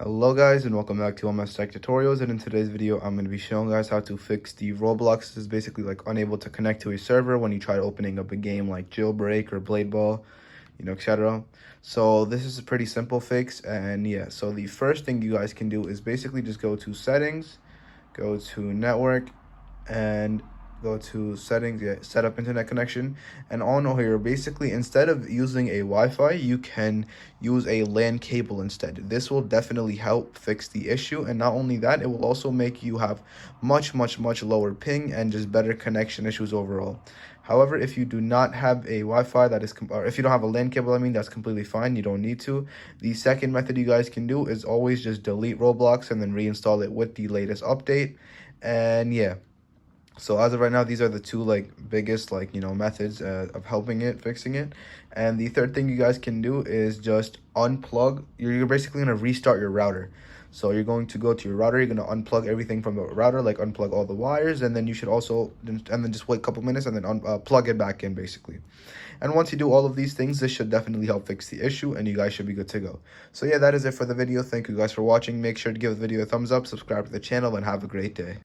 Hello guys, and welcome back to MS Tech Tutorials. And in today's video I'm going to be showing guys how to fix the ROBLOX. This is basically like unable to connect to a server when you try opening up a game like Jailbreak or Blade Ball, etc. So this is a pretty simple fix, and yeah, so the first thing you guys can do is basically just go to settings, go to network, and go to settings, set up internet connection. And on here, basically instead of using a Wi-Fi, you can use a LAN cable instead. This will definitely help fix the issue, and not only that, it will also make you have much lower ping and just better connection issues overall. However, if you do not have a Wi-Fi, that is, or if you don't have a LAN cable, that's completely fine. You don't need to. The second method you guys can do is always just delete ROBLOX and then reinstall it with the latest update. And yeah, so as of right now, these are the two biggest methods of fixing it. And the third thing you guys can do is just unplug. You're basically going to restart your router. So you're going to go to your router, you're going to unplug everything from the router, like unplug all the wires, and then you should also, and then just wait a couple minutes and then plug it back in basically. And once you do all of these things, this should definitely help fix the issue, and you guys should be good to go. So yeah, that is it for the video. Thank you guys for watching. Make sure to give the video a thumbs up, subscribe to the channel, and have a great day.